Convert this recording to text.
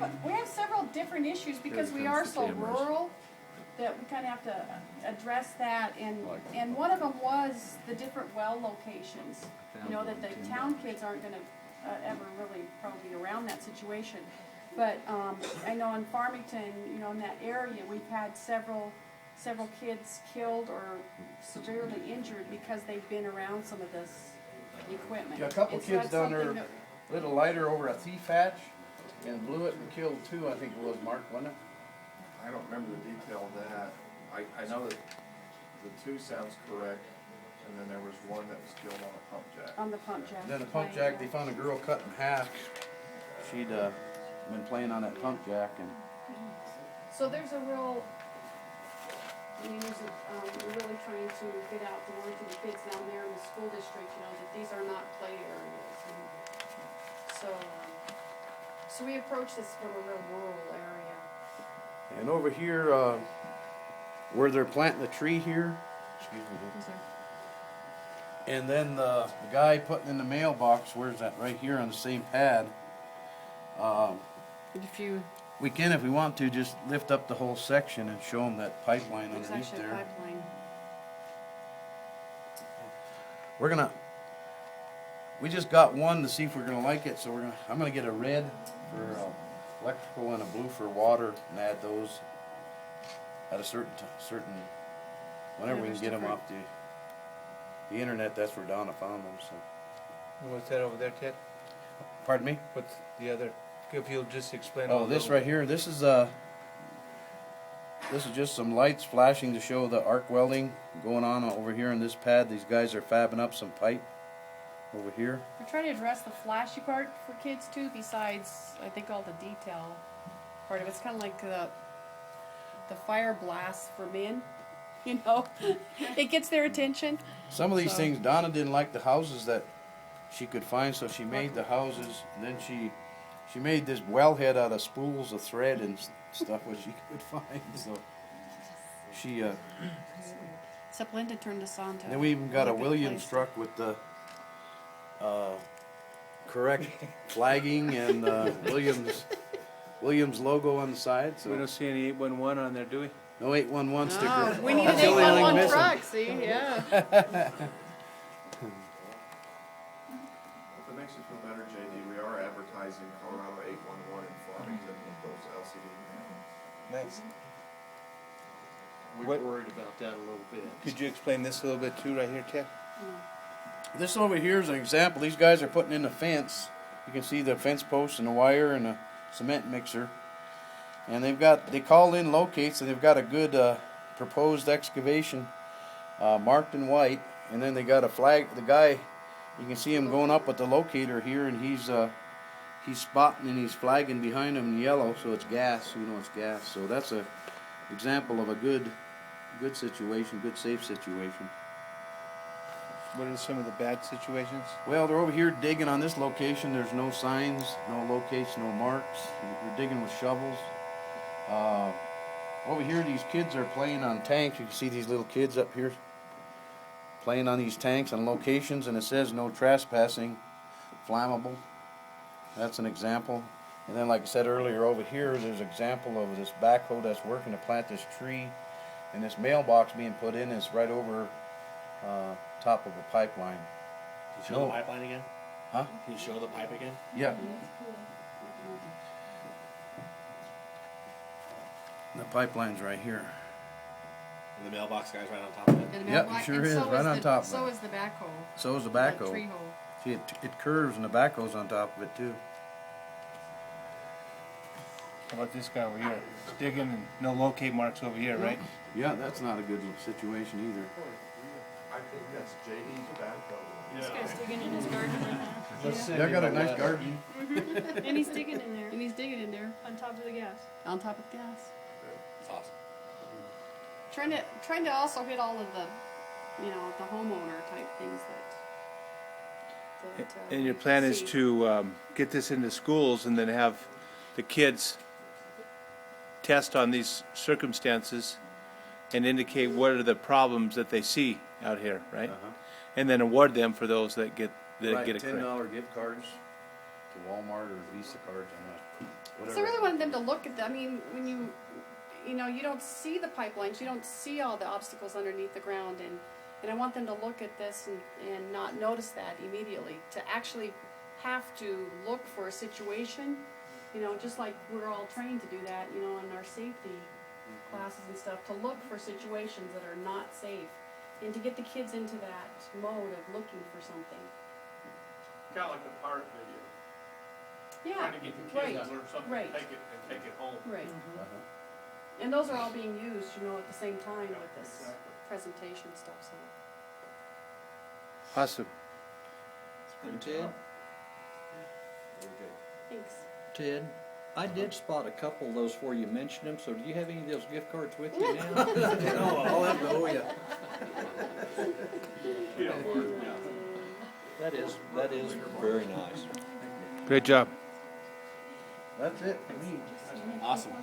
have several different issues because we are so rural that we kind of have to address that, and one of them was the different well locations. You know, that the town kids aren't going to ever really probably be around that situation. But I know in Farmington, you know, in that area, we've had several kids killed or severely injured because they've been around some of this equipment. Yeah, a couple kids down there, a little lighter over a thief hatch, and blew it and killed two, I think it was, Mark, wasn't it? I don't remember the detail of that. I know that the two sounds correct, and then there was one that was killed on a pump jack. On the pump jack. And then the pump jack, they found a girl cut in half. She'd been playing on that pump jack, and So there's a real, I mean, we're really trying to get out the word to the kids down there in the school district, you know, that these are not play areas. And so we approach this from a real rural area. and over here, where they're planting the tree here, excuse me, and then the guy putting in the mailbox, where's that? Right here on the same pad. We can, if we want to, just lift up the whole section and show them that pipeline underneath there. Pipeline. We just got one to see if we're gonna like it, so I'm gonna get a red for electrical and a blue for water, and add those at a certain whenever we can get them off the internet. That's where Donna found them. So. What's that over there, Ted? Pardon me? What's the other? If you'll just explain. Oh, this right here. This is just some lights flashing to show the arc welding going on over here on this pad. These guys are fabbing up some pipe over here. We're trying to address the flashy part for kids too, besides, I think, all the detail part of it. It's kind of like the fire blast for men, you know. It gets their attention. Some of these things, Donna didn't like the houses that she could find, so she made the houses, and then she made this wellhead out of spools of thread and stuff what she could find. So she Except Linda turned us on to. then we even got a Williams truck with the correct flagging and Williams logo on the side. So We don't see any 811 on there, do we? no 811 sticker. Oh, we need an That's the only thing 811 missing. truck, see, yeah. If it makes you feel better, JD, we are advertising Colorado 811 in Farmington with those LCD. Nice. We What- worried about that a little bit. Could you explain this a little bit too, right here, Ted? This over here is an example. These guys are putting in a fence. You can see the fence post and the wire and a cement mixer. And they called in locates, and they've got a good proposed excavation marked in white. And then they got a flag. The guy, you can see him going up with the locator here, and he's spotting and he's flagging behind him in yellow, so it's gas. You know it's gas. So that's a example of a good situation, good safe situation. What are some of the bad situations? Well, they're over here digging on this location. There's no signs, no locates, no marks. They're digging with shovels. Over here, these kids are playing on tanks. You can see these little kids up here playing on these tanks on locations, and it says no trespassing, flammable. That's an example. And then, like I said earlier, over here, there's an example of this backhoe that's working to plant this tree, and this mailbox being put in is right over top of a pipeline. Can you show the pipeline again? Huh? Can you show the pipe again? Yeah. The pipeline's right here. And the mailbox guy's right on top of it. And the Yep, mailbox- it sure and is, so right on top of So it. is the backhoe. So is the That backhoe. tree hole. See, it curves and the backhoe's on top of it too. How about this guy over here? He's digging and no locate marks over here, right? Yeah, that's not a good situation either. I think that's JD's backhoe. This guy's digging in his garden right now. Yeah, I got a nice garden. And he's digging in there, And he's digging in there, on top of the gas. on top of gas. It's awesome. Trying to also hit all of the, you know, the homeowner type things that And your plan is see. to get this into schools and then have the kids test on these circumstances and indicate what are the problems that they see out here, right? And then award them for those that get Right, get it correct. $10 gift cards to Walmart or Visa cards. I'm not So I really wanted them to look at I mean, when you know, you don't see the pipelines, you don't see all the obstacles underneath the ground, and I want them to look at this and not notice that immediately, to actually have to look for a situation, you know, just like we're all trained to do that, you know, in our safety classes and stuff, to look for situations that are not safe, and to get the kids into that mode of looking for something. Kind of like the pirate video. Yeah, Trying to get the kids to learn something, right. take it home. right. And those are all being used, you know, at the same time with this presentation stuff, so. Awesome. And Ted, Thanks. Ted, I did spot a couple of those before you mentioned them, so do you have any of those gift cards with you now? No, I'll have to owe you. Yeah, Mark, yeah. That is very nice. Great job. That's it for me. Awesome.